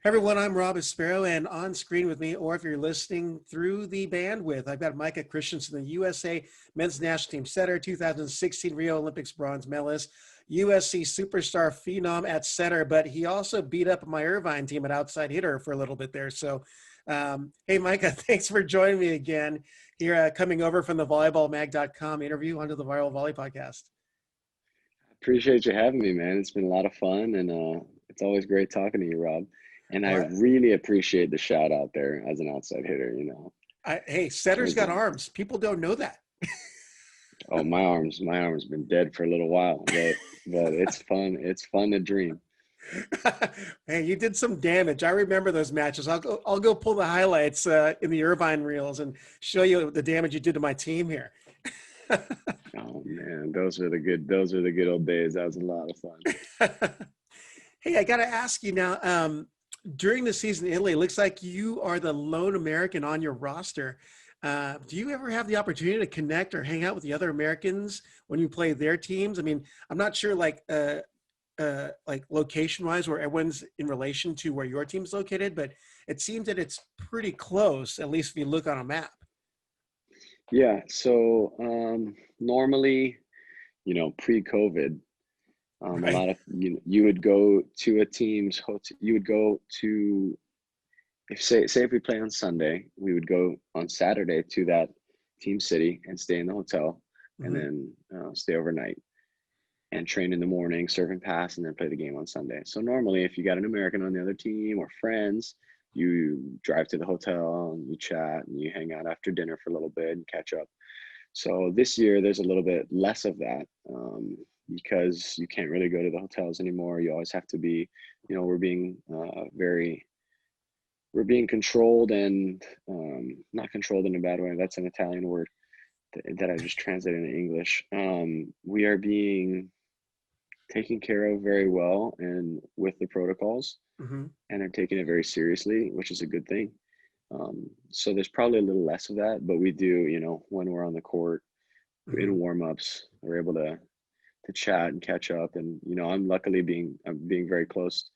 Hey everyone, I'm Rob Espero, and on screen with me, or if you're listening through the bandwidth, I've got Micah Christenson, the USA Men's National Team Setter, 2016 Rio Olympics Bronze Medalist, USC Superstar Phenom at Setter, but he also beat up my Irvine team at outside hitter for a little bit there. So, hey Micah, thanks for joining me again here, coming over from the volleyballmag.com interview onto the Viral Volley Podcast. Appreciate you having me, man. It's been a lot of fun, and it's always great talking to you, Rob. And I What? really appreciate the shout out there as an outside hitter. Hey, Setter's got Towards arms. People don't know that. Oh, my arm's been dead for a little while, but it's fun. It's fun to dream. Hey, you did some damage. I remember those matches. I'll go pull the highlights in the Irvine reels and show you the damage you did to my team here. Oh man, those are the good old days. That was a lot of fun. Hey, I got to ask you now. During the season in Italy, it looks like you are the lone American on your roster. Do you ever have the opportunity to connect or hang out with the other Americans when you play their teams? I mean, I'm not sure like location-wise where everyone's in relation to where your team's located, but it seems that it's pretty close, at least if you look on a map. Yeah. So normally, pre-COVID. A Right. lot of you would go to a team's hotel. You would go to if we play on Sunday, we would go on Saturday to that team city and stay in the hotel, and Mm-hmm. then stay overnight and train in the morning, serve and pass, and then play the game on Sunday. So normally, if you got an American on the other team or friends, you drive to the hotel and you chat and you hang out after dinner for a little bit and catch up. So this year, there's a little bit less of that because you can't really go to the hotels anymore. You always have to be, we're being we're being controlled and not controlled in a bad way. That's an Italian word that I just translated into English. We are being taken care of very well and with the protocols Mm-hmm. and are taking it very seriously, which is a good thing. So there's probably a little less of that, but we do, when we're on the court Mm-hmm. in warm-ups, we're able to chat and catch up. And I'm being very close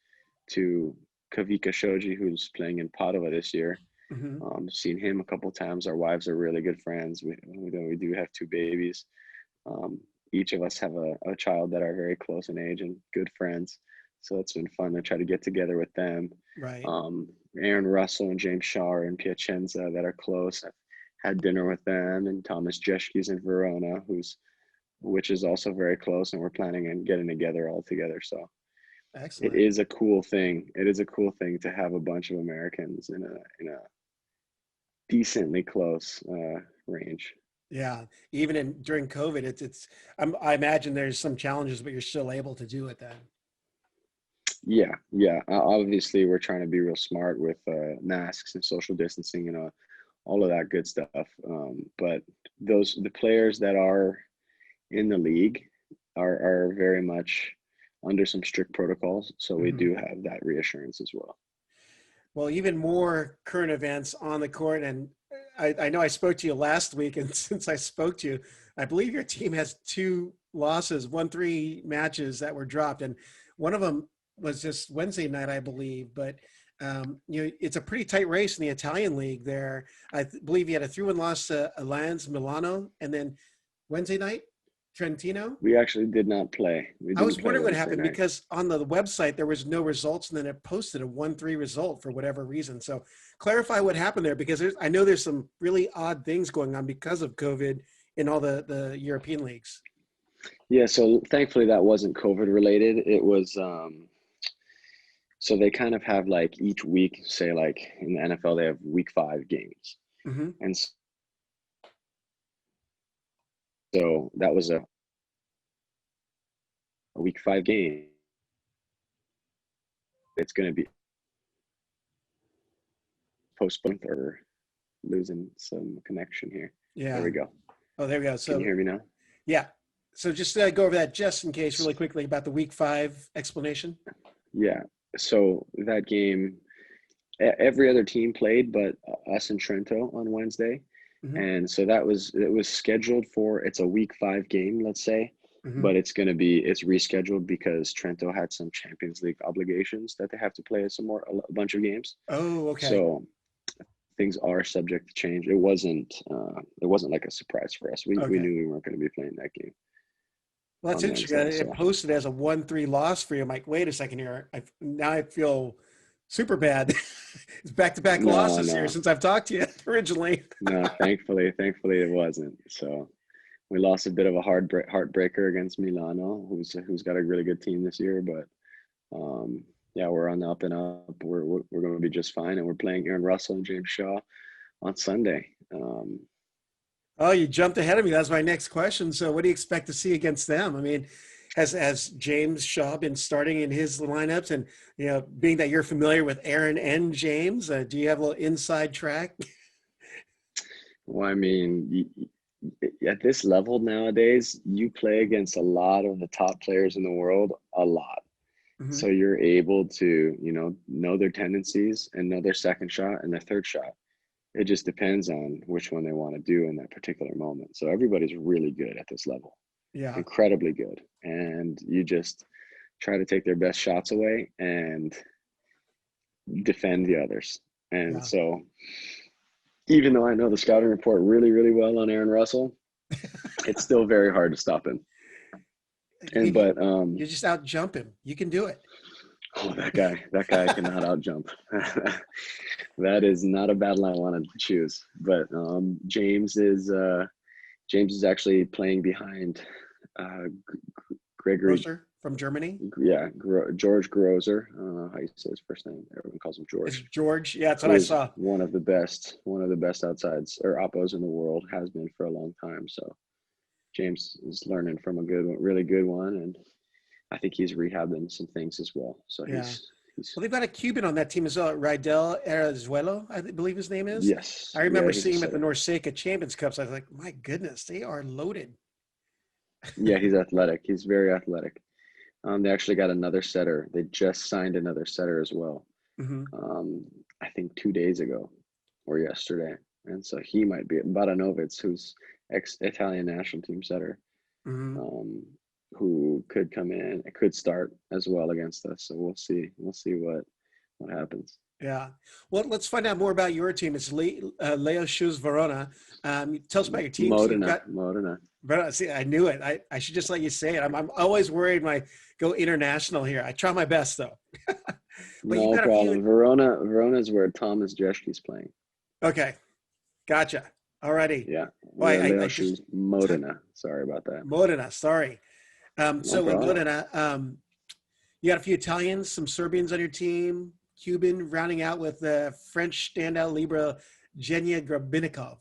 to Kavika Shoji, who's playing in Padova this year. Mm-hmm. Seen him a couple times. Our wives are really good friends. We do have two babies. Um, each of us have a child that are very close in age and good friends. So it's been fun to try to get together with them. Right. Um, Aaron Russell and James Shaw are in Piacenza that are close. I've had dinner with them, and Thomas Jeschke's in Verona, which is also very close, and we're planning on getting together all together. So it Excellent. is a cool thing. It is a cool thing to have a bunch of Americans in a decently close range. Yeah. Even during COVID, I imagine there's some challenges, but you're still able to do it then. Yeah, yeah. Obviously, we're trying to be real smart with masks and social distancing and all of that good stuff. But the players that are in the league are very much under some strict protocols. So we Mm-hmm. do have that reassurance as well. Well, even more current events on the court. And I know I spoke to you last week, and since I spoke to you, I believe your team has two losses, 1-3 matches that were dropped. And one of them was just Wednesday night, I believe. But, it's a pretty tight race in the Italian league there. Believe you had a 3-1 loss to Alliance Milano, and then Wednesday night, Trentino. We actually did not play. We I didn't was play wondering what Wednesday happened night. because on the website there was no results, and then it posted a 1-3 result for whatever reason. So clarify what happened there, because I know there's some really odd things going on because of COVID in all the European leagues. Yeah, so thankfully that wasn't COVID related. It was so they kind of have like each week, say like in the NFL, they have week 5 games. Mm-hmm. And so that was a week 5 game. It's going to be postponed or losing some connection here. There Yeah. we go. Oh, there we go. Can you So hear me now? yeah. So just go over that just in case really quickly about the week 5 explanation. Yeah. So that game, every other team played, but us and Trento on Wednesday. Mm-hmm. And so it was scheduled for, it's a week 5 game, let's say. Hmm. but it's rescheduled because Trento had some Champions League obligations that they have to play a bunch of games. Oh, okay. So things are subject to change. It wasn't like a surprise for us. We Okay. knew we weren't going to be playing that game Well, that's on interesting. Wednesday. It So posted as a 1-3 loss for you. I'm like, wait a second here. Now I feel super bad. It's back-to-back no, losses here no, since I've talked to you originally. no. Thankfully it wasn't. So we lost a bit of a heartbreaker against Milano, who's got a really good team this year. But yeah, we're on the up and up. We're going to be just fine, and we're playing Aaron Russell and James Shaw on Sunday. Oh, you jumped ahead of me. That's my next question. So, what do you expect to see against them? I mean, has James Shaw been starting in his lineups? And being that you're familiar with Aaron and James, do you have a little inside track? Well, I mean, at this level nowadays, you play against a lot of the top players in the world, a lot. Hmm. So you're able to, know their tendencies and know their second shot and their third shot. It just depends on which one they want to do in that particular moment. So everybody's really good at this level, Yeah, incredibly good. And you just try to take their best shots away and defend the others. And yeah. so even though I know the scouting report really, really well on Aaron Russell, it's still very hard to stop him. And You, but you just out jump him. You can do it. oh, that guy cannot out jump. That is not a battle I wanted to choose. But James is actually playing behind Gregory. Grosser from Germany. Yeah, George Grozer. I don't know how you say his first name. Everyone calls him It's George. George. Yeah, that's what Who I is saw. one of the best outsides or oppos in the world, has been for a long time. So James is learning from a really good one, and I think he's rehabbing some things as well. So Yeah. he's Well, they've got a Cuban on that team as well, Rydell Arazuelo, I believe his name is. yes, I yeah, remember he's a seeing him at the setter. Norseca Champions Cups. I was like, my goodness, they are loaded. Yeah, he's athletic. He's very athletic. They actually got another setter. They just signed another setter as well. Hmm. Um, I think 2 days ago or yesterday, and so he might be Baranovitz, who's ex-Italian national team setter, Hmm. um, who could come in, could start as well against us. So we'll see. We'll see what happens. Yeah. Well, let's find out more about your team. It's Leo Shoes Verona. Tell us about your team. So you've got Modena. Verona. See, I knew it. I should just let you say it. I'm always worried when I go international here. I try my best though. But you've No got a few. problem. Verona is where Thomas Jeschke's playing. Okay. Gotcha. Alrighty. Yeah, Well, we're I Leo just Shoes Modena. Sorry about that. Modena. Sorry. No So with problem. Modena, you got a few Italians, some Serbians on your team, Cuban, rounding out with the French standout libero Genia Grabinikov.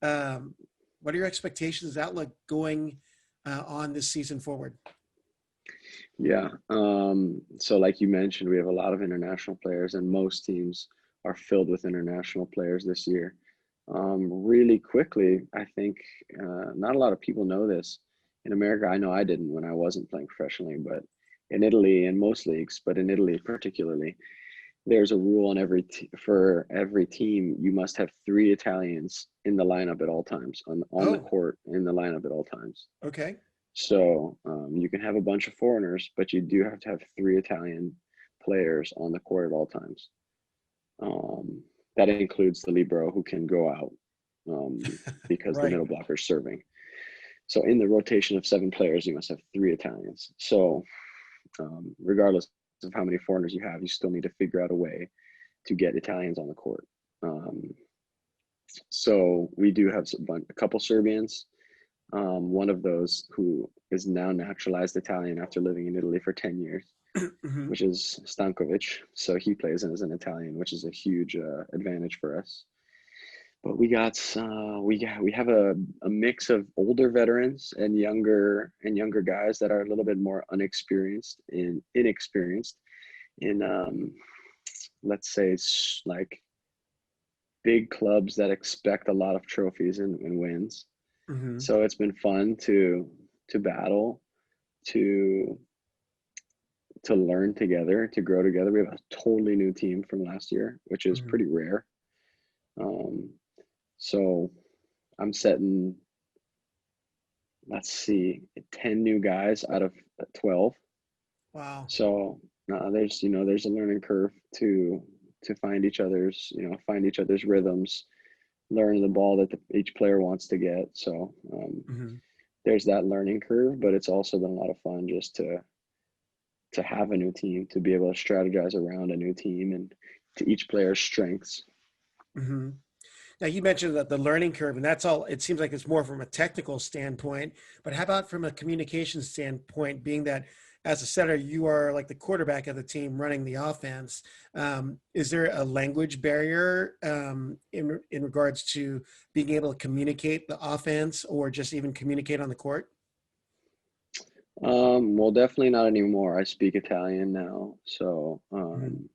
Um, what are your expectations, outlook going on this season forward? Yeah. So like you mentioned, we have a lot of international players, and most teams are filled with international players this year. Really quickly, I think not a lot of people know this. In America, I know I didn't when I wasn't playing professionally, but in Italy and most leagues, but in Italy particularly, there's a rule for every team. You must have 3 Italians in the lineup at all times, on the Oh, court in the lineup at all times. okay. So you can have a bunch of foreigners, but you do have to have 3 Italian players on the court at all times. Um, that includes the libero, who can go out because the Right. middle blocker is serving. So in the rotation of 7 players, you must have 3 Italians. So regardless of how many foreigners you have, you still need to figure out a way to get Italians on the court. Um, so we do have a couple Serbians. One of those who is now naturalized Italian after living in Italy for 10 years, Hmm. which is Stankovic. So he plays as an Italian, which is a huge advantage for us. But we have a mix of older veterans and younger guys that are a little bit more inexperienced in let's say like big clubs that expect a lot of trophies and wins. Hmm. So it's been fun to battle, to learn together, to grow together. We have a totally new team from last year, which is Hmm. pretty rare. Um, so I'm setting let's see, 10 new guys out of 12. Wow. So there's a learning curve to find each other's, find each other's rhythms, learn the ball that each player wants to get. So Hmm. there's that learning curve, but it's also been a lot of fun just to have a new team, to be able to strategize around a new team and to each player's strengths. Hmm. Now you mentioned that the learning curve, and that's all. It seems like it's more from a technical standpoint, but how about from a communication standpoint? Being that as a setter, you are like the quarterback of the team running the offense. Is there a language barrier in regards to being able to communicate the offense, or just even communicate on the court? Well, definitely not anymore. I speak Italian now, so Mhm.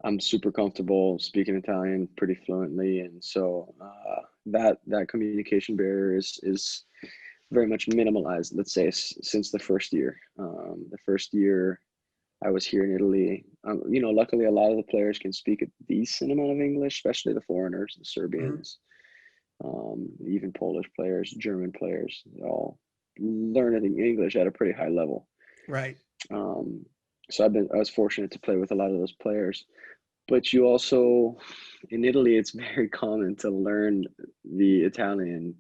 I'm super comfortable speaking Italian pretty fluently, and so that communication barrier is very much minimalized. Let's say since the first year. The first year I was here in Italy, luckily a lot of the players can speak a decent amount of English, especially the foreigners, the Mhm. Serbians, even Polish players, German players. They all learning English at a pretty high level. Right. Um, so I was fortunate to play with a lot of those players. But you also, in Italy, it's very common to learn the Italian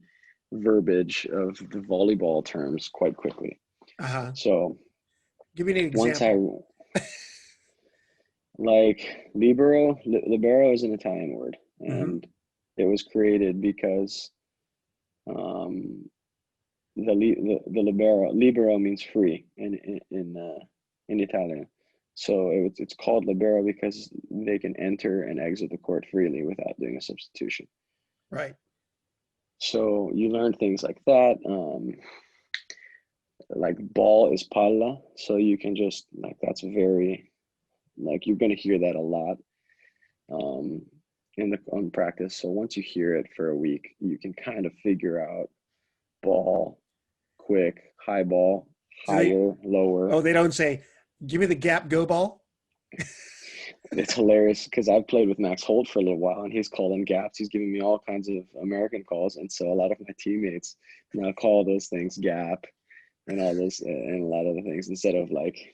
verbiage of the volleyball terms quite quickly. Uh-huh. So Give me an once example. like libero is an Italian word, Hmm. and it was created because um, the libero means free in Italian. So it's called libero because they can enter and exit the court freely without doing a substitution. Right. So you learn things like that. Like ball is palla, so you can just like that's very like you're gonna hear that a lot um, in the on practice. So once you hear it for a week, you can kind of figure out ball, quick, high ball, Do they? higher, lower. Oh, they don't say, "Give me the gap, go ball." It's hilarious because I've played with Max Holt for a little while and he's calling gaps. He's giving me all kinds of American calls. And so a lot of my teammates now call those things gap and all those and a lot of the things instead of like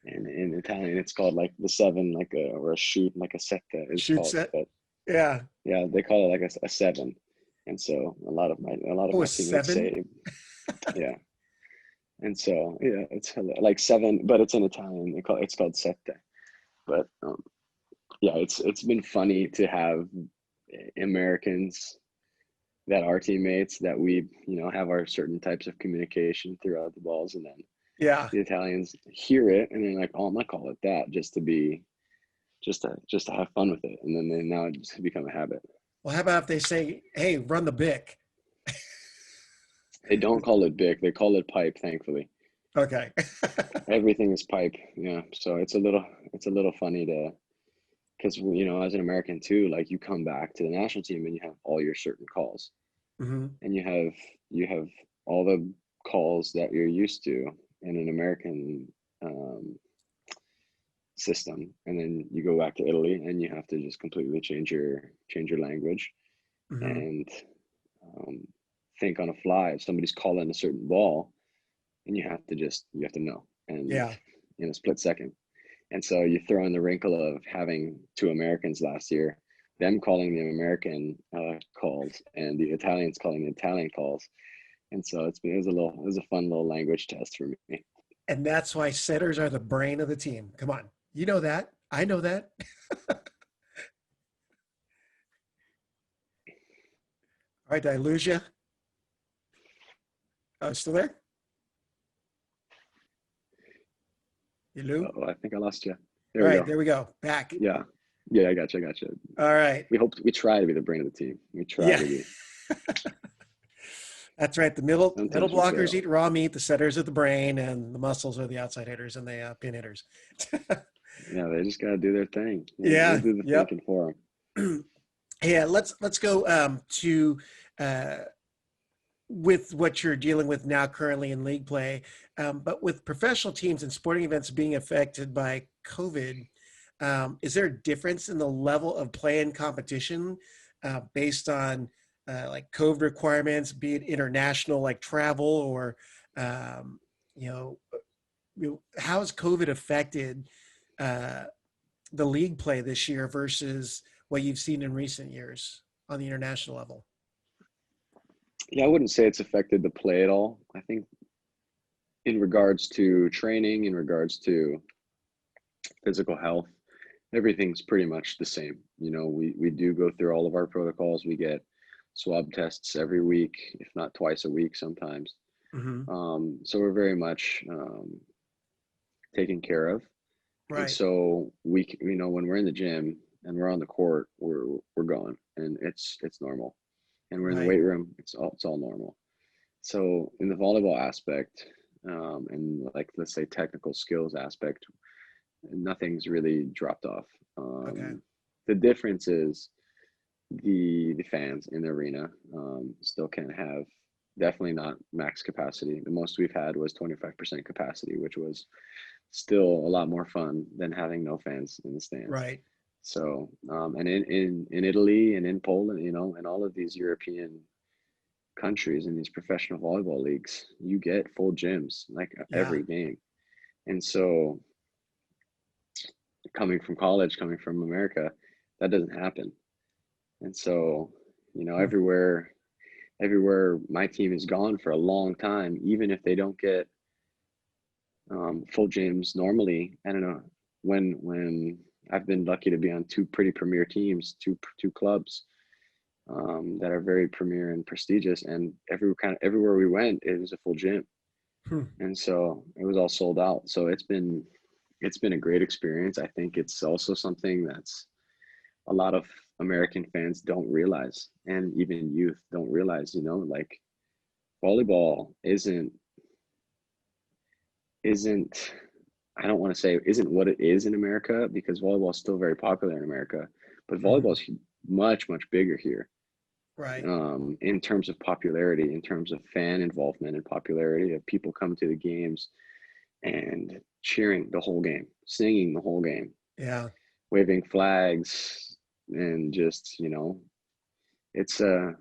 in Italian, it's called like the seven, like a, or a shoot, like a setta is Shoot called. set. But Yeah. yeah, they call it like a seven. And so a lot of Oh, a my teammates seven. say, yeah. And so, yeah, it's like seven, but it's in Italian. It's called sette. But yeah, it's been funny to have Americans that are teammates that we have our certain types of communication throughout the balls, and then Yeah. the Italians hear it and they're like, "Oh, I'm gonna call it that just to have fun with it," and then they now it just become a habit. Well, how about if they say, "Hey, run the bick"? They don't call it big; they call it pipe. Thankfully, Okay. everything is pipe. Yeah, so it's a little funny to because as an American too, like you come back to the national team and you have all your certain calls Hmm. and you have all the calls that you're used to in an American um, system, and then you go back to Italy and you have to just completely change your language Hmm. and um, think on a fly. If somebody's calling a certain ball, and you have to know and Yeah. in a split second. And so you throw in the wrinkle of having two Americans last year, them calling the American calls and the Italians calling the Italian calls. And so it was a fun little language test for me. And that's why setters are the brain of the team. Come on. You know that. I know that. All right. Did I lose you? Still there? You, Lou? Oh, I think I lost you. There All we right. go. There we go. Back. Yeah. Yeah, I got you. I got you. All right. We try to be the brain of the team. We try Yeah. to be. That's right. The middle Sometimes we blockers fail. eat raw meat. The setters are the brain, and the muscles are the outside hitters and the pin hitters. Yeah, they just gotta do their thing. We'll Yeah. do the Yep. thinking for Yeah. Let's go to uh, with what you're dealing with now currently in league play, but with professional teams and sporting events being affected by COVID, is there a difference in the level of play and competition based on like COVID requirements, be it international, like travel, or you know, how has COVID affected the league play this year versus what you've seen in recent years on the international level? Yeah, I wouldn't say it's affected the play at all. I think in regards to training, in regards to physical health, everything's pretty much the same. We do go through all of our protocols. We get swab tests every week, if not twice a week sometimes. Mm-hmm. So we're very much taken care of. And Right. so when we're in the gym and we're on the court, we're going, and it's normal. And we're in the Right. weight room, it's all normal. So in the volleyball aspect, and like, let's say, technical skills aspect, nothing's really dropped off. Okay. The difference is the fans in the arena still can't have, definitely not max capacity. The most we've had was 25% capacity, which was still a lot more fun than having no fans in the stands. Right. So, and in Italy and in Poland, and all of these European countries in these professional volleyball leagues, you get full gyms like every game. And so, coming from college, coming from America, that doesn't happen. And so, everywhere my team has gone for a long time, even if they don't get full gyms normally, I don't know, when I've been lucky to be on two pretty premier teams, two clubs that are very premier and prestigious, and everywhere we went, it was a full gym. And so it was all sold out. So it's been a great experience. I think it's also something that's a lot of American fans don't realize, and even youth don't realize, like, volleyball isn't I don't want to say isn't what it is in America, because volleyball is still very popular in America, but volleyball is much, much bigger here. Right. In terms of popularity, in terms of fan involvement and popularity, of people coming to the games and cheering the whole game, singing the whole game, waving flags, and just, it's the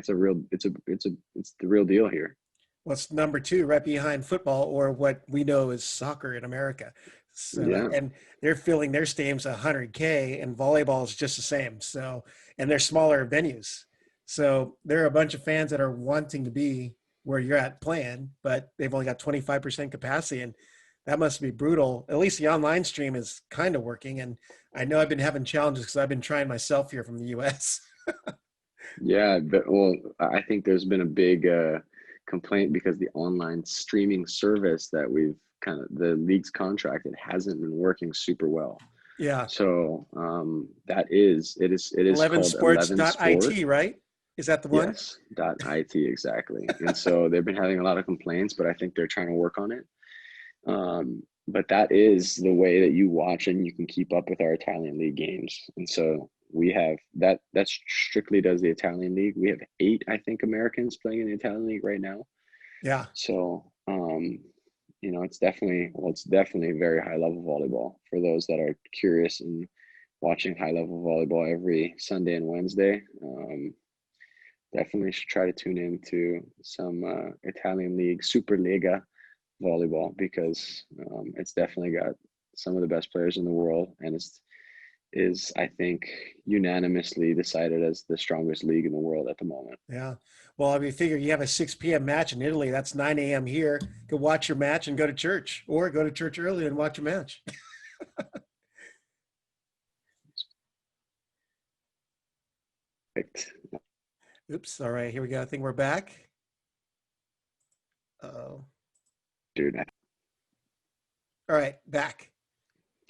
real deal here. What's number two, right behind football, or what we know as soccer in America. So, and they're filling their stadiums 100K, and volleyball is just the same. So, and they're smaller venues. So there are a bunch of fans that are wanting to be where you're at playing, but they've only got 25% capacity, and that must be brutal. At least the online stream is kind of working. And I know I've been having challenges because I've been trying myself here from the US. Yeah, well, I think there's been a big complaint because the online streaming service that the league's contracted hasn't been working super well. Yeah. So it is 11 called sports. 11 IT, right? Is that the one? Yes, .it, exactly. And so they've been having a lot of complaints, but I think they're trying to work on it. But that is the way that you watch and you can keep up with our Italian league games. And so we have that strictly does the Italian league. We have 8, I think, Americans playing in the Italian league right now. Yeah. So, it's definitely very high level volleyball for those that are curious and watching high level volleyball every Sunday and Wednesday. Definitely should try to tune into some Italian league, Superlega volleyball, because it's definitely got some of the best players in the world, and is I think unanimously decided as the strongest league in the world at the moment. Yeah. Well, I mean, figure you have a 6 p.m. match in Italy. That's 9 a.m. here. Go watch your match and go to church, or go to church early and watch your match. Perfect. Oops. All right. Here we go. I think we're back. Oh. Dude. All right. Back.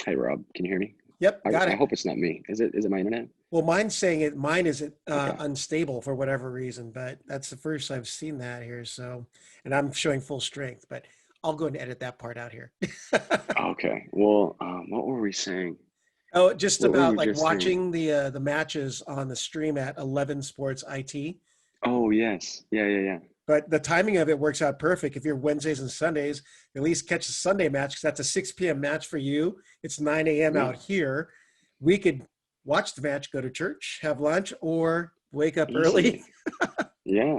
Hey, Rob. Can you hear me? Yep. Got it. I hope it's not me. Is it my internet? Well, mine's saying it. Mine isn't Okay. unstable for whatever reason, but that's the first I've seen that here. So, and I'm showing full strength, but I'll go and edit that part out here. Okay. Well, what were we saying? Oh, just What were about we like just watching the matches on the stream at 11 Sports IT. Oh, yes. Yeah. But the timing of it works out perfect. If you're Wednesdays and Sundays, at least catch the Sunday match, because that's a 6 p.m. match for you. It's 9 a.m. out here. We could watch the match, go to church, have lunch, or Wake up early. easily. Yeah.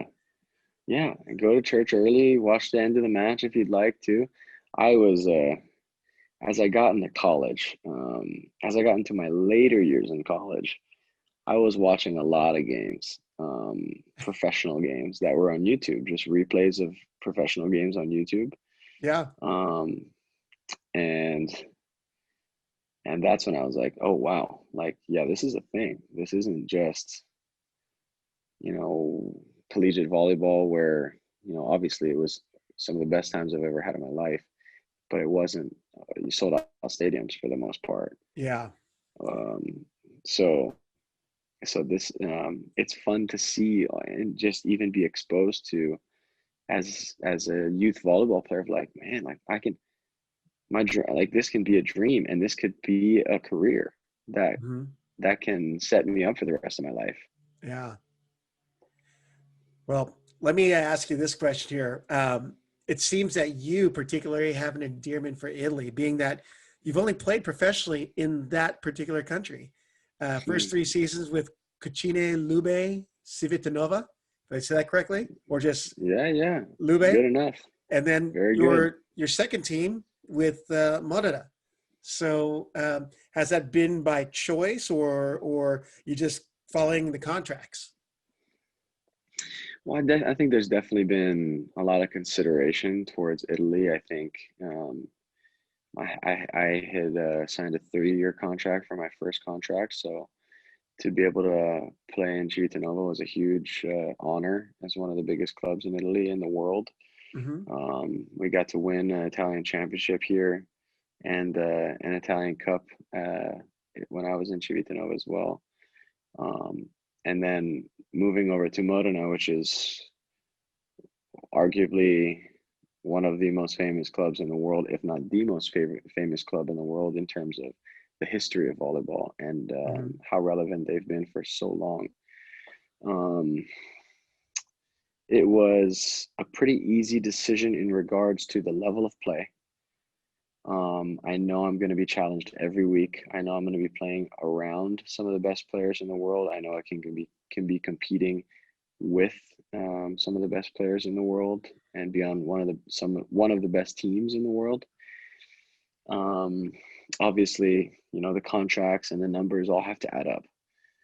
Yeah. And go to church early, watch the end of the match if you'd like to. I was, as I got into college, as I got into my later years in college, I was watching a lot of games, professional games that were on YouTube, just replays of professional games on YouTube. Yeah. Um, and and that's when I was like, oh wow, like yeah, this is a thing. This isn't just, you know, collegiate volleyball where, you know, obviously it was some of the best times I've ever had in my life, but it wasn't you sold out stadiums for the most part. Yeah. Um, so this it's fun to see and just even be exposed to as a youth volleyball player of like, man, like I can like this can be a dream and this could be a career that Hmm. that can set me up for the rest of my life. Yeah. Well, let me ask you this question here. It seems that you particularly have an endearment for Italy, being that you've only played professionally in that particular country. First Hmm. 3 seasons with Cucine Lube Civitanova. Did I say that correctly? Or just Yeah, yeah, Lube? good enough. And then Very good. your second team with Modena. So has that been by choice or you just following the contracts? Well, I think there's definitely been a lot of consideration towards Italy. I think I had signed a 3-year contract for my first contract, so to be able to play in Civitanova was a huge honor as one of the biggest clubs in Italy in the world. Hmm. We got to win an Italian championship here and an Italian Cup when I was in Civitanova as well. Um, and then moving over to Modena, which is arguably one of the most famous clubs in the world, if not the most famous club in the world in terms of the history of volleyball and Hmm. how relevant they've been for so long. Um, it was a pretty easy decision in regards to the level of play. I know I'm going to be challenged every week. I know I'm going to be playing around some of the best players in the world. I know I can be competing with some of the best players in the world and be on one of the best teams in the world. Um, Obviously, you know, the contracts and the numbers all have to add up.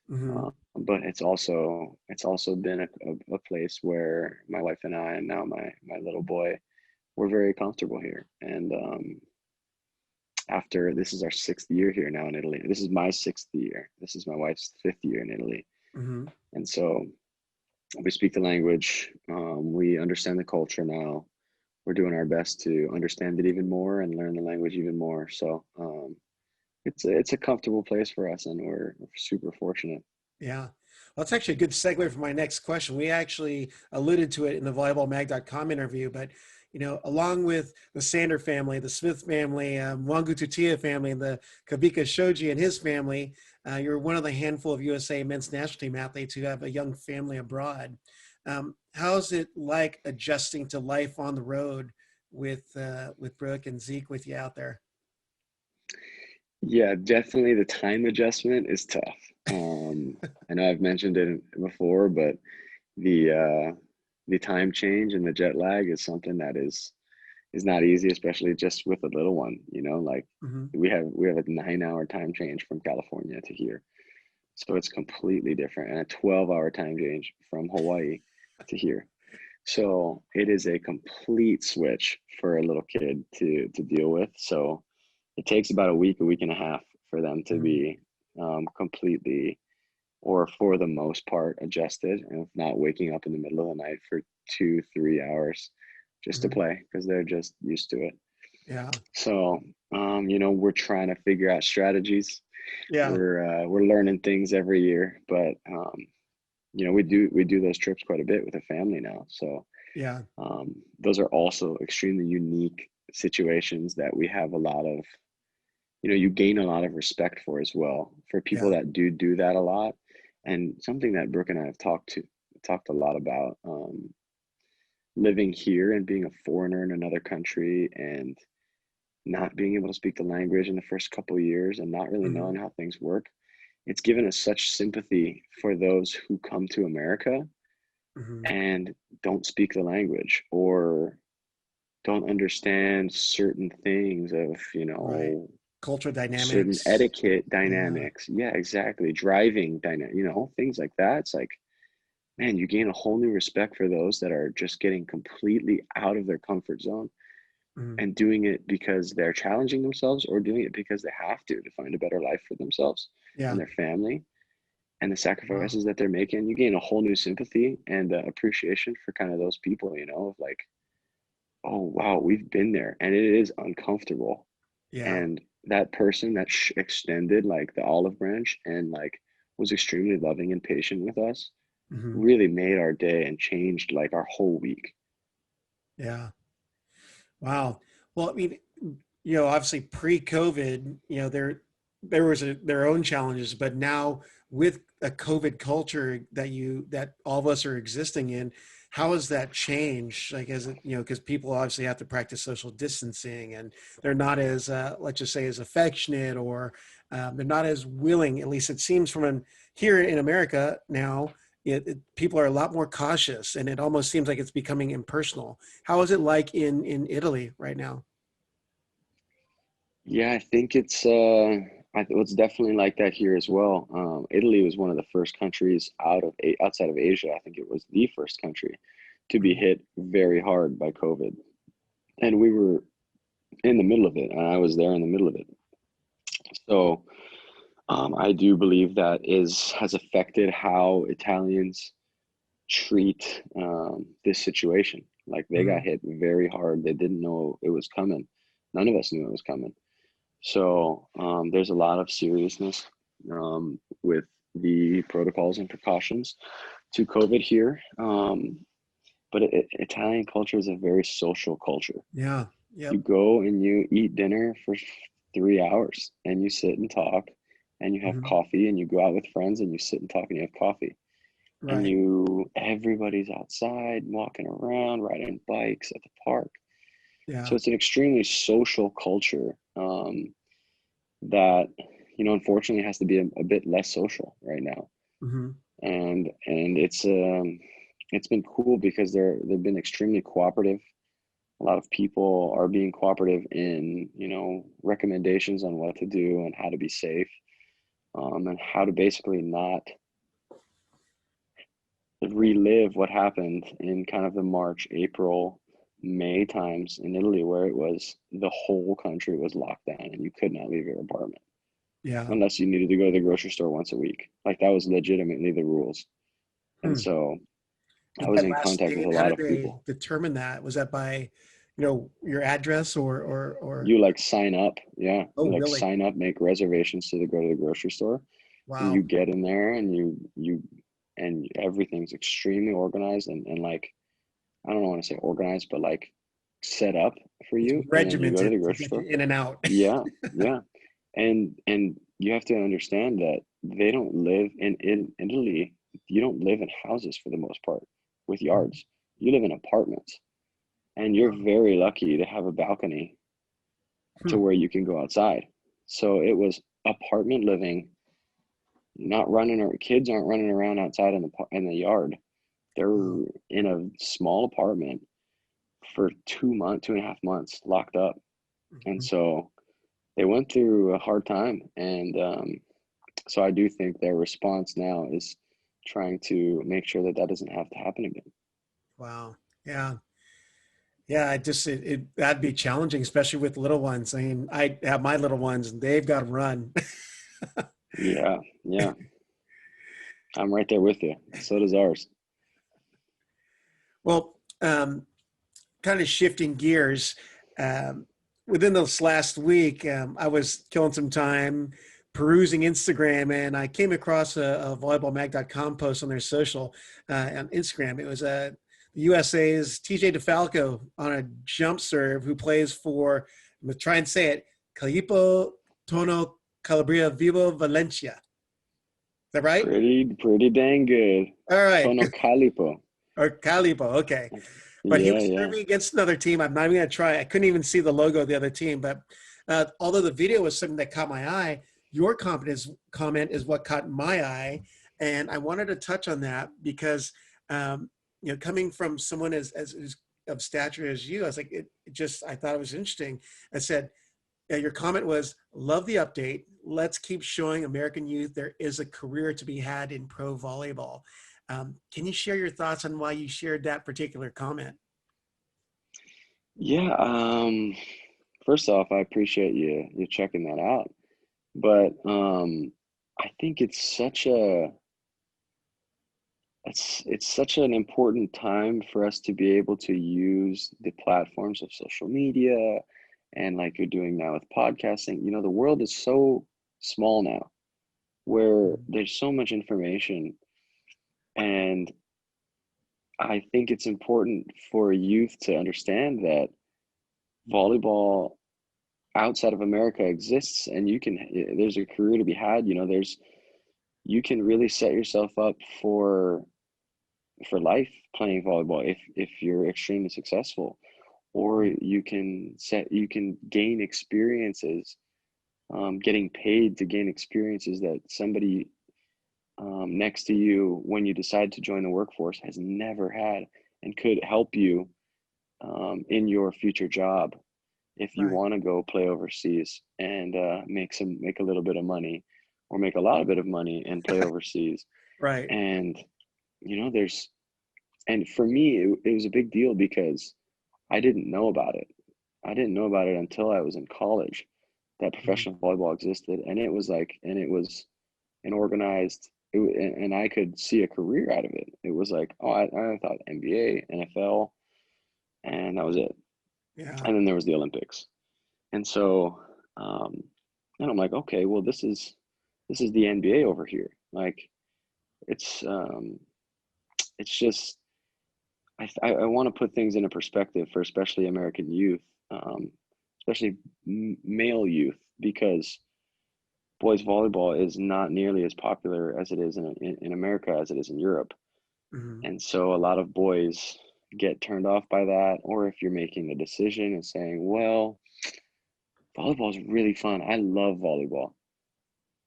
Hmm. But it's also been a place where my wife and I and now my little boy, we're very comfortable here. And after this is our 6th year here now in Italy. This is my 6th year. This is my wife's 5th year in Italy. Hmm. And so we speak the language. We understand the culture now. We're doing our best to understand it even more and learn the language even more. So it's a comfortable place for us, and we're super fortunate. Yeah. Well, that's actually a good segue for my next question. We actually alluded to it in the volleyballmag.com interview, but along with the Sander family, the Smith family, Wangu Tutia family, and the Kavika Shoji and his family, you're one of the handful of USA men's national team athletes who have a young family abroad. How's it like adjusting to life on the road with Brooke and Zeke with you out there? Yeah, definitely the time adjustment is tough. I know I've mentioned it before, but the the time change and the jet lag is something that is not easy, especially just with a little one. You know, like Hmm. we have a 9-hour time change from California to here, so it's completely different, and a 12-hour time change from Hawaii to here. So it is a complete switch for a little kid to deal with. So it takes about a week and a half for them to Hmm. be completely or for the most part adjusted and if not waking up in the middle of the night for 2 3 hours just to Hmm. play because they're just used to it. Yeah. So you know, we're trying to figure out strategies. Yeah. We're learning things every year, but you know, we do those trips quite a bit with the family now. So Yeah. those are also extremely unique situations that we have a lot of, you know, you gain a lot of respect for as well for people Yeah. that do that a lot. And something that Brooke and I have talked a lot about, living here and being a foreigner in another country and not being able to speak the language in the first couple of years and not really Hmm. knowing how things work. it's given us such sympathy for those who come to America Hmm. and don't speak the language or don't understand certain things of, Right. Cultural certain dynamics. etiquette Yeah. dynamics. Yeah, exactly. Driving dynamic, things like that. It's like, man, you gain a whole new respect for those that are just getting completely out of their comfort zone Mhm. and doing it because they're challenging themselves or doing it because they have to find a better life for themselves Yeah. and their family and the Wow. sacrifices that they're making. You gain a whole new sympathy and appreciation for kind of those people, of like, oh, wow, we've been there and it is uncomfortable. Yeah. And that person that extended like the olive branch and like was extremely loving and patient with us Hmm. really made our day and changed like our whole week. Yeah. Wow. Well, I mean, obviously pre-COVID, there was their own challenges, but now with a COVID culture that all of us are existing in, how has that changed? Like, as it, because people obviously have to practice social distancing, and they're not as, let's just say, as affectionate, or they're not as willing. At least it seems here in America now. People are a lot more cautious, and it almost seems like it's becoming impersonal. How is it like in Italy right now? Yeah, I think it's definitely like that here as well. Italy was one of the first countries outside of Asia. I think it was the first country to be Mhm. hit very hard by COVID, and we were in the middle of it, and I was there in the middle of it. So I do believe that is has affected how Italians treat this situation. Like they got Mhm. hit very hard. They didn't know it was coming. None of us knew it was coming. So there's a lot of seriousness with the protocols and precautions to COVID here. But Italian culture is a very social culture. Yeah. You Yep. go and you eat dinner for 3 hours and you sit and talk and you have Mhm. coffee and you go out with friends and you sit and talk and you have coffee and Right. everybody's outside walking around riding bikes at the park. So Yeah. it's an extremely social culture that unfortunately has to be a bit less social right now. Mhm. And it's been cool because they've been extremely cooperative. A lot of people are being cooperative in recommendations on what to do and how to be safe, and how to basically not relive what happened in kind of the March, April, May times in Italy, where it was the whole country was locked down and you could not leave your apartment Yeah. unless you needed to go to the grocery store once a week. Like that was legitimately the rules. And Hmm. so I With was that in last contact with date, a how lot did of they people. determine that? Was that by, your address or? You like sign up, yeah. Oh, You like really? sign up, make reservations to go to the grocery store, and you Wow. get in there and and everything's extremely organized and like I don't want to say organized, but like set up for It's you. And then you go to regimented the to grocery get you store. in and out. Yeah, yeah. And you have to understand that they don't live in Italy. You don't live in houses for the most part with yards. You live in apartments, and you're very lucky to have a balcony to Hmm. where you can go outside. So it was apartment living, not running or kids aren't running around outside in the yard. They're Wow. in a small apartment for 2 months, 2.5 months locked up. And Mhm. so they went through a hard time. And so I do think their response now is trying to make sure that that doesn't have to happen again. Wow. Yeah. Yeah. That'd be challenging, especially with little ones. I mean, I have my little ones and they've got to run. Yeah, yeah. I'm right there with you. So does ours. Well, kind of shifting gears, um, within this last week, I was killing some time perusing Instagram, and I came across a volleyballmag.com post on their social on Instagram. It was USA's TJ DeFalco on a jump serve who plays for, I'm going to try and say it, Calipo Tono Calabria Vivo Valencia. Is that right? Pretty dang good. All right. Tono Calipo. Or Calipo. Okay. But he Yeah, was yeah. serving against another team. I'm not even going to try. I couldn't even see the logo of the other team. But although the video was something that caught my eye, your comment is what caught my eye. And I wanted to touch on that because, coming from someone as of stature as you, I was like, I thought it was interesting. I said, your comment was, love the update. Let's keep showing American youth there is a career to be had in pro volleyball. Can you share your thoughts on why you shared that particular comment? Yeah. First off, I appreciate you checking that out. But I think it's such an important time for us to be able to use the platforms of social media and like you're doing now with podcasting. The world is so small now where there's so much information, and I think it's important for youth to understand that volleyball outside of America exists, and there's a career to be had. You can really set yourself up for life playing volleyball if you're extremely successful, or you can gain experiences, getting paid to gain experiences that somebody next to you when you decide to join the workforce has never had, and could help you in your future job if you Right. want to go play overseas and make a little bit of money, or make a lot of bit of money and play overseas. Right. And there's and for me it was a big deal because I didn't know about it. I didn't know about it until I was in college, that Mhm. professional volleyball existed, and it was an organized, and I could see a career out of it. It was like, oh, I thought NBA, NFL, and that was it. Yeah. And then there was the Olympics. And so, and I'm like, okay, well, this is the NBA over here. Like, it's it's just I want to put things into perspective for especially American youth, especially male youth, because boys volleyball is not nearly as popular as it is in America as it is in Europe. Mhm. And so a lot of boys get turned off by that, or if you're making the decision and saying, well, volleyball is really fun. I love volleyball,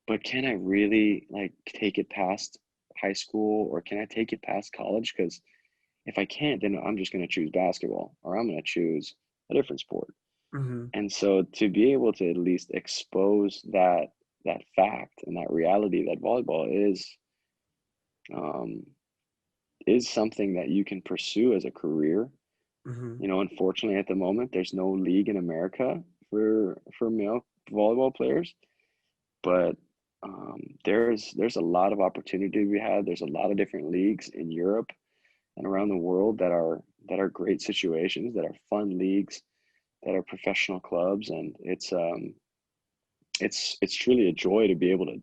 but can I really like take it past high school, or can I take it past college? Because if I can't, then I'm just going to choose basketball, or I'm going to choose a different sport. Mhm. And so to be able to at least expose that fact and that reality that volleyball um, is something that you can pursue as a career. Mhm. Unfortunately, at the moment, there's no league in America for male volleyball players, but there's a lot of opportunity we have. There's a lot of different leagues in Europe and around the world that are great situations, that are fun leagues, that are professional clubs, and it's truly a joy to be able to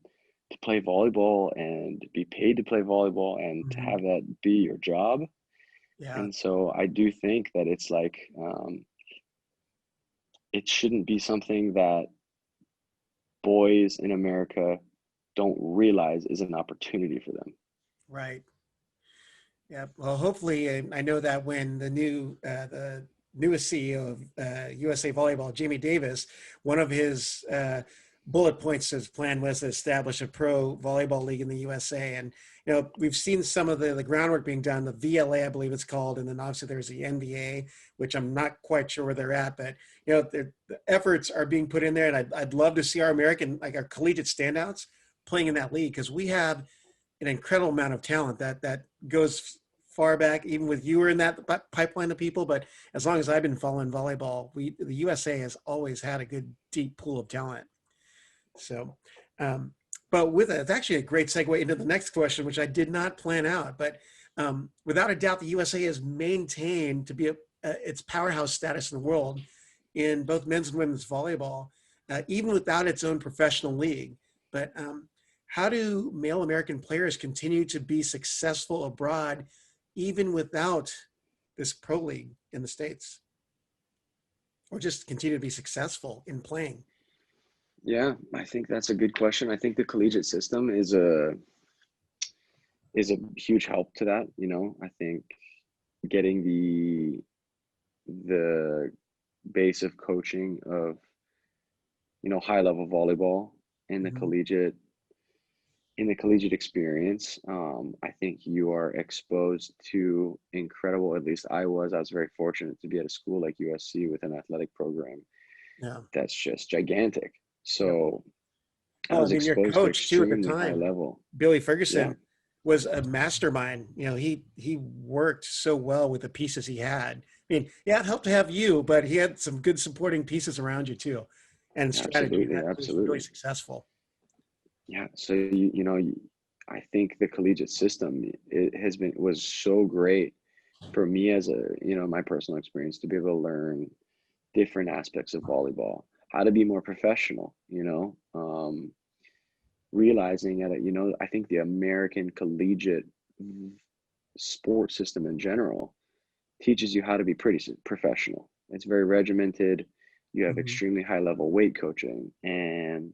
play volleyball and be paid to play volleyball and to Mhm. have that be your job. Yeah. And so I do think that it's like it shouldn't be something that boys in America don't realize is an opportunity for them. Right. Yeah. Well, hopefully, I know that when the newest CEO of USA Volleyball, Jamie Davis, one of his bullet points, his plan was to establish a pro volleyball league in the USA. And we've seen some of the groundwork being done. The VLA, I believe it's called, and then obviously there's the NBA, which I'm not quite sure where they're at, but the efforts are being put in there, and I'd love to see our American, like our collegiate standouts, playing in that league, because we have an incredible amount of talent that goes far back. Even with you were in that pipeline of people, but as long as I've been following volleyball, the USA has always had a good deep pool of talent. So, um, but with it, it's actually a great segue into the next question, which I did not plan out. But without a doubt, the USA has maintained to be its powerhouse status in the world in both men's and women's volleyball, even without its own professional league. But how do male American players continue to be successful abroad, even without this pro league in the States, or just continue to be successful in playing? Yeah, I think that's a good question. I think the collegiate system is a huge help to that. I think getting the base of coaching of high level volleyball in the Mhm. collegiate experience. I think you are exposed to incredible, at least I was very fortunate to be at a school like USC with an athletic program Yeah. that's just gigantic. Yep. So I Well, I was mean, your exposed to coach too at the extremely high time, level. Billy Yeah, Ferguson, was a mastermind. You know, he worked so well with the pieces he had. I mean, yeah, it helped to have you, but he had some good supporting pieces around you too, and strategy absolutely, that was really absolutely. successful. Yeah. So I think the collegiate system was so great for me as my personal experience to be able to learn different aspects of volleyball, how to be more professional, realizing that, I think the American collegiate sport system in general teaches you how to be pretty professional. It's very regimented. You have Mhm. extremely high level weight coaching and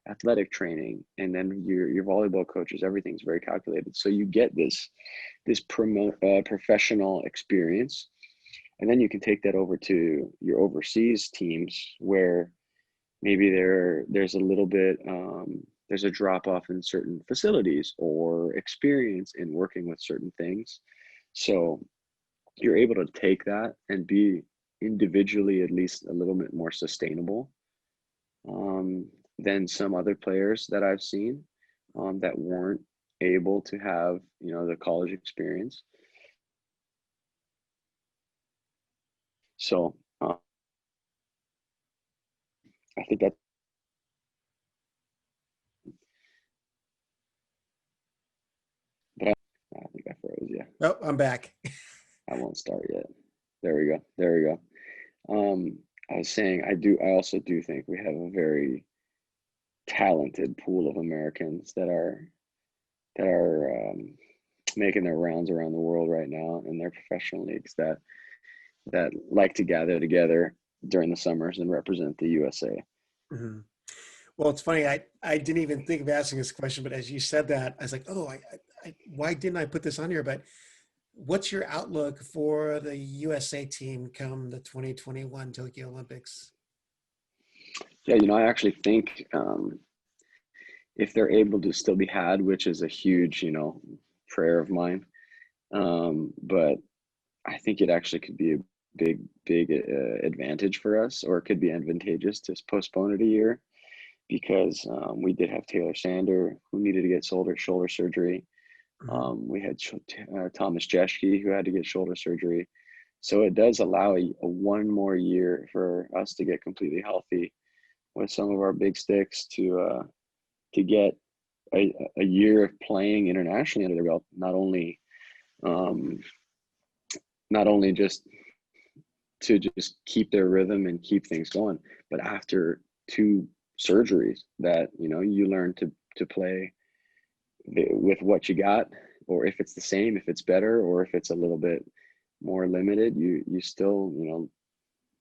athletic training, and then your volleyball coaches. Everything's very calculated. So you get this professional experience, and then you can take that over to your overseas teams where maybe there's a little bit there's a drop off in certain facilities or experience in working with certain things. So you're able to take that and be individually at least a little bit more sustainable um, than some other players that I've seen that weren't able to have the college experience. So I think that, but I think I froze. Yeah, Oh, I'm back. I won't start yet. There we go. There we go. I was saying I also do think we have a very talented pool of Americans that are making their rounds around the world right now in their professional leagues that like to gather together during the summers and represent the USA. Mhm. Well, it's funny. I didn't even think of asking this question, but as you said that, I was like, oh, why didn't I put this on here? But what's your outlook for the USA team come the 2021 Tokyo Olympics? Yeah, I actually think if they're able to still be had, which is a huge, prayer of mine, but I think it actually could be a big advantage for us, or it could be advantageous to postpone it a year because we did have Taylor Sander who needed to get shoulder surgery. Mhm. We had Thomas Jeschke who had to get shoulder surgery. So it does allow a one more year for us to get completely healthy with some of our big sticks to get a year of playing internationally under their belt. Um, not only just to just keep their rhythm and keep things going, but after two surgeries that you learn to play with what you got, or if it's the same, if it's better, or if it's a little bit more limited, you still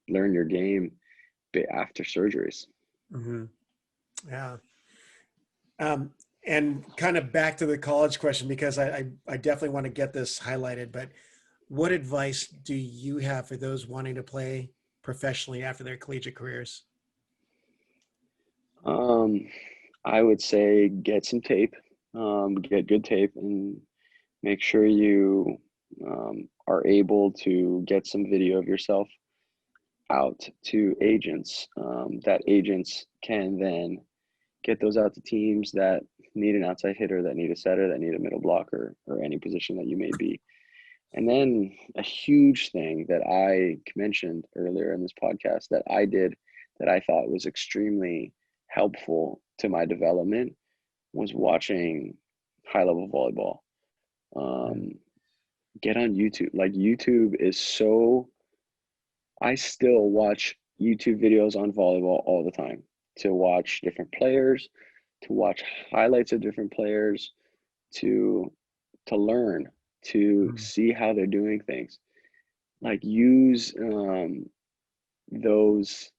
learn your game after surgeries. Mhm. Yeah. Um, and kind of back to the college question, because I definitely want to get this highlighted, but what advice do you have for those wanting to play professionally after their collegiate careers? um, I would say get some tape, get good tape, and make sure you are able to get some video of yourself out to agents, that agents can then get those out to teams that need an outside hitter, that need a setter, that need a middle blocker, or any position that you may be. And then a huge thing that I mentioned earlier in this podcast that I did that I thought was extremely helpful to my development was watching high level volleyball. Mhm. Um, get on YouTube. Like YouTube is so, I still watch YouTube videos on volleyball all the time to watch different players, to watch highlights of different players, to learn, to Mhm. see how they're doing things. Like use those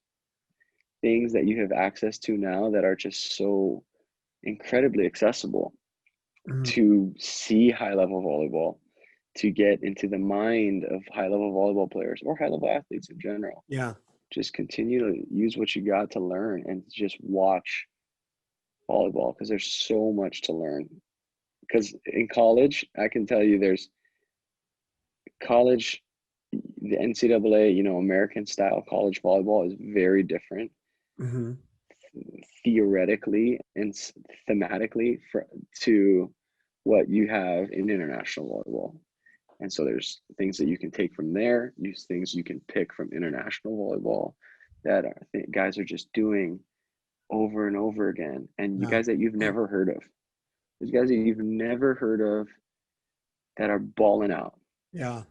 things that you have access to now that are just so incredibly accessible Mhm. to see high level volleyball, to get into the mind of high level volleyball players or high level athletes in general. Yeah. Just continue to use what you got to learn and just watch volleyball because there's so much to learn. Because in college, I can tell you there's college, the NCAA, American style college volleyball is very different Mm-hmm. theoretically and thematically to what you have in international volleyball. And so there's things that you can take from there, use things you can pick from international volleyball that guys are just doing over and over again. And you Yeah. guys that you've never heard of. There's guys that you've never heard of that are balling out. Yeah.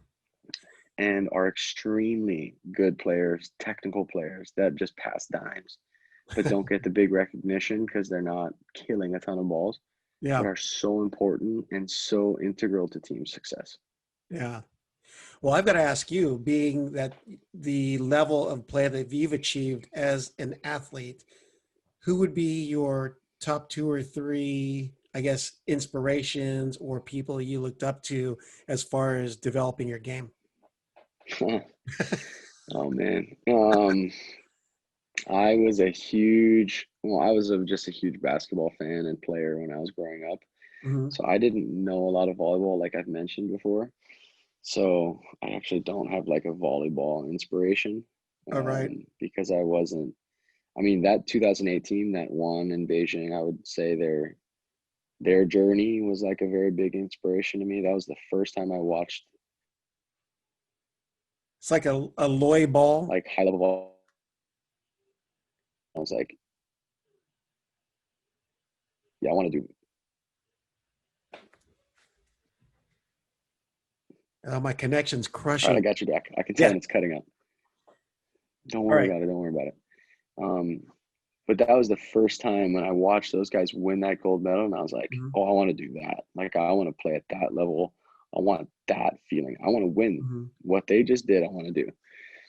And are extremely good players, technical players that just pass dimes, but don't get the big recognition because they're not killing a ton of balls, Yeah. but are so important and so integral to team success. Yeah. Well, I've got to ask you, being that the level of play that you've achieved as an athlete, who would be your top 2 or 3, I guess, inspirations or people you looked up to as far as developing your game? Oh man. I was just a huge basketball fan and player when I was growing up. Mm-hmm. So I didn't know a lot of volleyball like I've mentioned before. So I actually don't have like a volleyball inspiration All right. because that 2018 that won in Beijing, I would say their journey was like a very big inspiration to me. That was the first time I watched It's like a loy ball. like high level volleyball. I was like, yeah, I want to do. My connection's All crushing. right, I got you back. I can tell Yeah. it's cutting up. Don't worry about it. Don't worry about it. But that was the first time when I watched those guys win that gold medal, and I was like, Mm-hmm. oh, I want to do that. Like, I want to play at that level. I want that feeling. I want to win. Mm-hmm. What they just did, I want to do.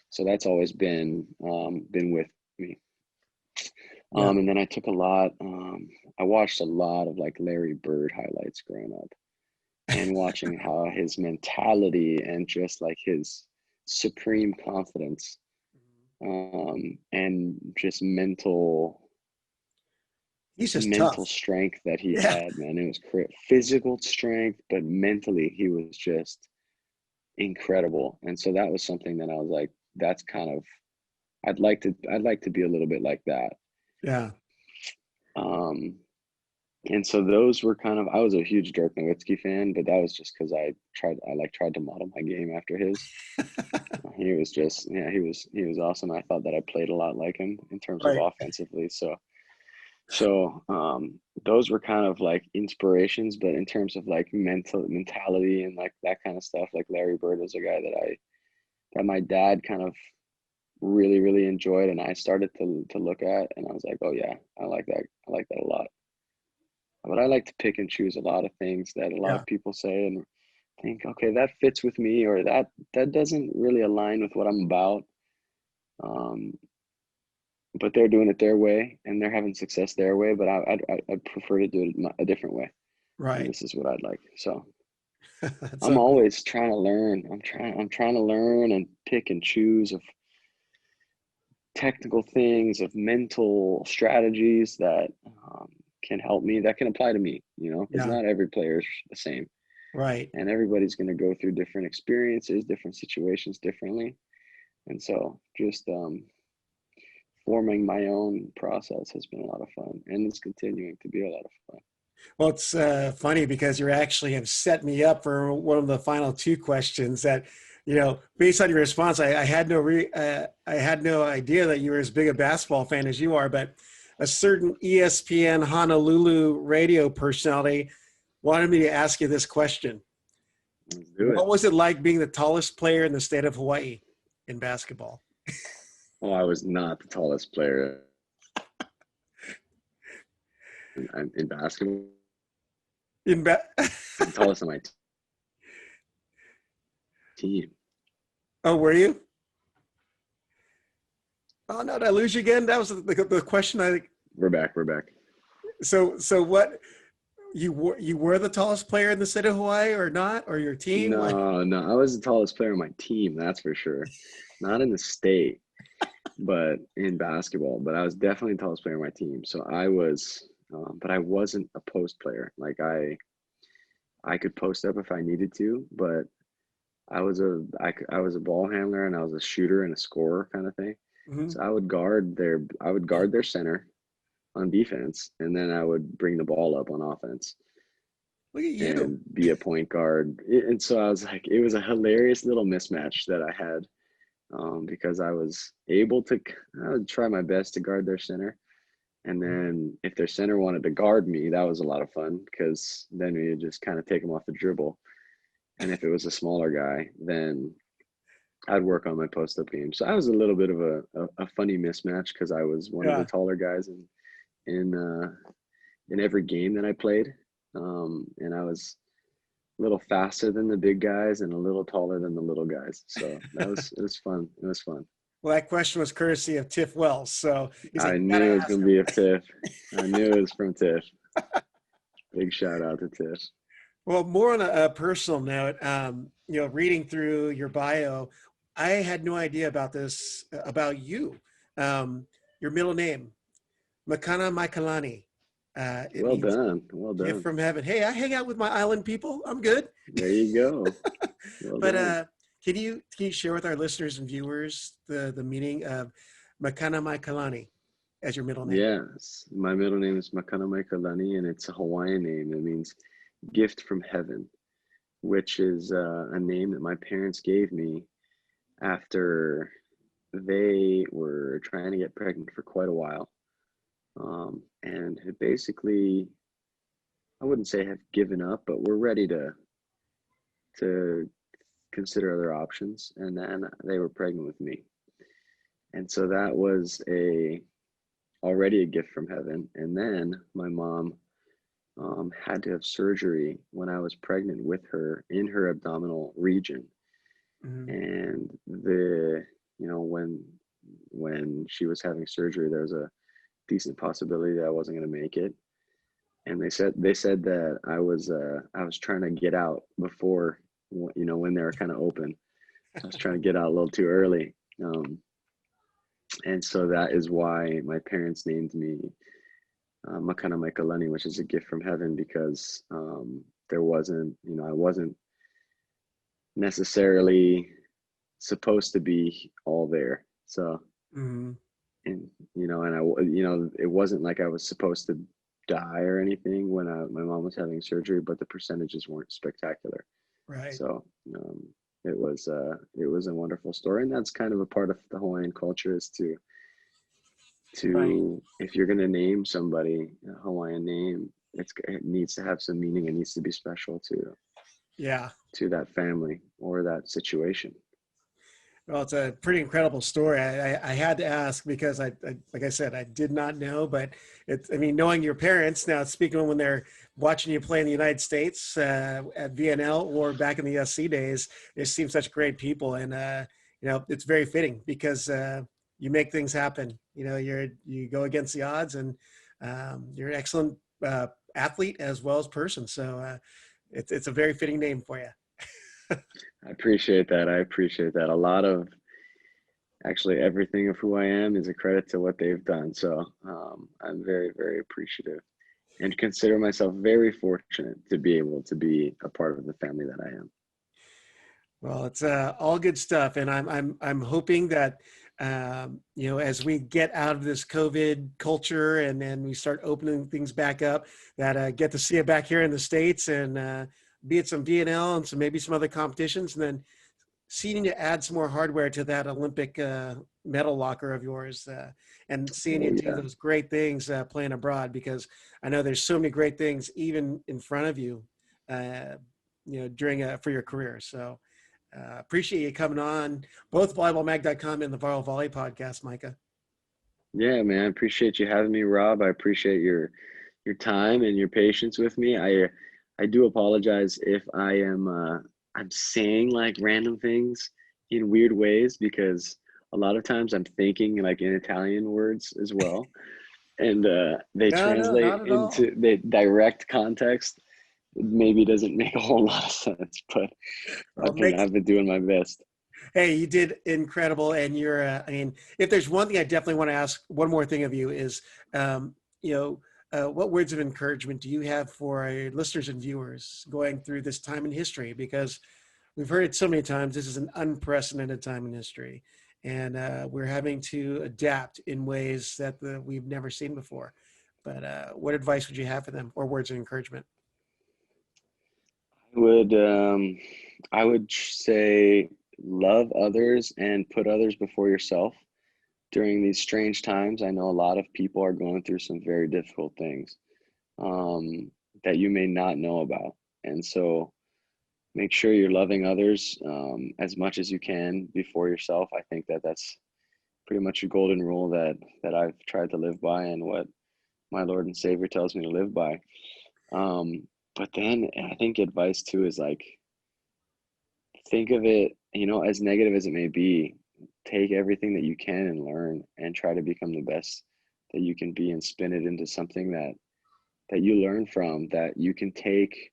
So that's always been with me. Yeah. And then I took I watched a lot of like Larry Bird highlights growing up, and watching how his mentality and just like his supreme confidence and just mental He's just tough. strength that he had, man. It was physical strength, but mentally he was just incredible. And so that was something that I was like, that's kind of, I'd like to be a little bit like that. Yeah. And so those were kind of, I was a huge Dirk Nowitzki fan, but that was just because I tried to model my game after his. He was just, yeah, he was awesome. I thought that I played a lot like him in terms of offensively. So those were kind of like inspirations, but in terms of like mentality and like that kind of stuff, like Larry Bird was a guy that my dad kind of really, really enjoyed, and I started to look at, and I was like, oh yeah, I like that a lot. But I like to pick and choose a lot of things that a lot of people say and think, okay, that fits with me, or that doesn't really align with what I'm about. But they're doing it their way and they're having success their way, but I'd prefer to do it a different way. Right. And this is what I'd like. So I'm always trying to learn. I'm trying to learn and pick and choose of technical things, of mental strategies that can help me, that can apply to me, because not every player is the same. Right. And everybody's going to go through different experiences, different situations differently. And so just forming my own process has been a lot of fun, and it's continuing to be a lot of fun. Well, it's funny because you actually have set me up for one of the final 2 questions that, based on your response, I had no idea that you were as big a basketball fan as you are, but a certain ESPN Honolulu radio personality wanted me to ask you this question. Let's do it. What was it like being the tallest player in the state of Hawaii in basketball? Oh, I was not the tallest player in basketball. The tallest on my team. Oh, were you? Oh no, did I lose you again? That was the question. We're back. So what? You were the tallest player in the state of Hawaii, or not, or your team? No, I was the tallest player on my team. That's for sure. Not in the state, but in basketball. But I was definitely the tallest player on my team. So I was but I wasn't a post player. Like I could post up if I needed to, but I was a ball handler, and I was a shooter and a scorer kind of thing. Mhm. So I would guard their center on defense, and then I would bring the ball up on offense Look at you. and be a point guard. And so I was like, it was a hilarious little mismatch that I had, because I was able to, I would try my best to guard their center. And then if their center wanted to guard me, that was a lot of fun, because then we would just kind of take them off the dribble. And if it was a smaller guy, then I'd work on my post up game. So I was a little bit of a funny mismatch, because I was one of the Yeah. taller guys in every game that I played. And I was a little faster than the big guys and a little taller than the little guys. So it was fun. It was fun. Well, that question was courtesy of Tiff Wells. So he's like, I you knew gotta it was ask going to him. be a Tiff. I knew it was from Tiff. Big shout out to Tiff. Well, more on a personal note, reading through your bio, I had no idea about this, about you. Your middle name, Makana Maikalani. It Well means done. Well gift done. from heaven. Hey, I hang out with my island people. I'm good. There you go. Well But done. can you share with our listeners and viewers the meaning of Makana Maikalani as your middle name? Yes. My middle name is Makana Maikalani, and it's a Hawaiian name. It means gift from heaven, which is a name that my parents gave me after they were trying to get pregnant for quite a while. And had basically, I wouldn't say have given up, but we're ready to consider other options. And then they were pregnant with me. And so that was already a gift from heaven. And then my mom had to have surgery when I was pregnant with her in her abdominal region. Mhm. And when she was having surgery, there was a decent possibility that I wasn't going to make it. And they said that I was trying to get out before, when they were kind of open. I was trying to get out a little too early. And so that is why my parents named me Makana Maikalani, which is a gift from heaven, because I wasn't necessarily supposed to be all there. So, Mhm. and it wasn't like I was supposed to die or anything when my mom was having surgery, but the percentages weren't spectacular. Right. So it was a wonderful story, and that's kind of a part of the Hawaiian culture, is Right. to if you're going to name somebody a Hawaiian name, it needs to have some meaning. It needs to be special Yeah. to that family or that situation. Well, it's a pretty incredible story. I had to ask because like I said, I did not know, but knowing your parents now, speaking when they're watching you play in the United States at VNL or back in the USC days, they seem such great people. And, it's very fitting because you make things happen. You go against the odds, and you're an excellent athlete as well as person. So it's a very fitting name for you. I appreciate that. A lot of actually everything of who I am is a credit to what they've done. So I'm very, very appreciative and consider myself very fortunate to be able to be a part of the family that I am. Well, it's all good stuff, and I'm hoping that as we get out of this COVID culture and then we start opening things back up, that get to see it back here in the States and be at some VNL and maybe some other competitions, and then seeing you add some more hardware to that Olympic medal locker of yours, and seeing Oh you do yeah. those great things playing abroad, because I know there's so many great things even in front of you, during for your career. So. Appreciate you coming on both volleyballmag.com and the Viral Volley Podcast, Micah. Yeah, man. I appreciate you having me, Rob. I appreciate your time and your patience with me. I do apologize if I'm saying like random things in weird ways, because a lot of times I'm thinking like in Italian words as well. And they No, translate not at all. into the direct context. It maybe doesn't make a whole lot of sense, but Well, I've been doing my best. hey, you did incredible. And you're, if there's one thing I definitely want to ask, one more thing of you is, um, you know, what words of encouragement do you have for our listeners and viewers going through this time in history? Because we've heard it so many times. This is an unprecedented time in history, and we're having to adapt in ways that we've never seen before. But what advice would you have for them, or words of encouragement? Would I would say love others and put others before yourself during these strange times. I know a lot of people are going through some very difficult things that you may not know about, and so make sure you're loving others as much as you can before yourself. I think that that's pretty much a golden rule that I've tried to live by, and what my Lord and Savior tells me to live by. But then I think advice too is like, think of it, as negative as it may be, take everything that you can and learn and try to become the best that you can be, and spin it into something that you learn from, that you can take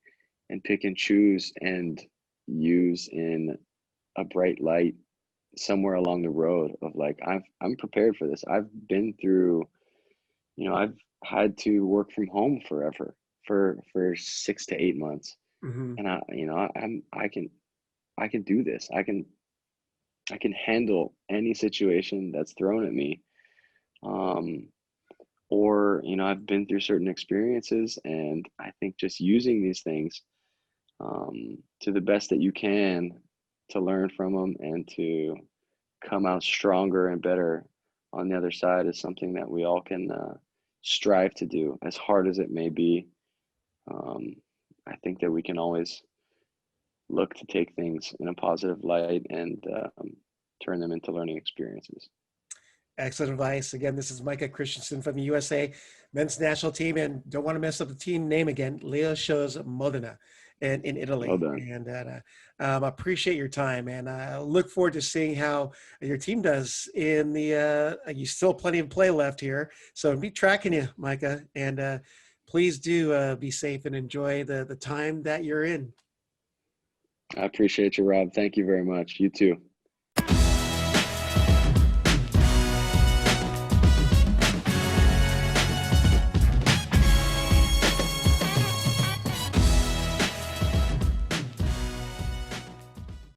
and pick and choose and use in a bright light somewhere along the road of like, I'm prepared for this. I've been through, I've had to work from home forever for 6 to 8 months. Hmm. And I can do this. I can handle any situation that's thrown at me. Or, I've been through certain experiences, and I think just using these things to the best that you can to learn from them and to come out stronger and better on the other side is something that we all can strive to do, as hard as it may be. I think that we can always look to take things in a positive light and turn them into learning experiences. Excellent advice. Again, this is Micah Christenson from the USA men's national team, and don't want to mess up the team name again. Leo shows Modena in Well Italy. done. And appreciate your time, and I look forward to seeing how your team does in the. You still plenty of play left here, so I'll be tracking you, Micah. And please do be safe and enjoy the time that you're in. I appreciate you, Rob. Thank you very much. You too.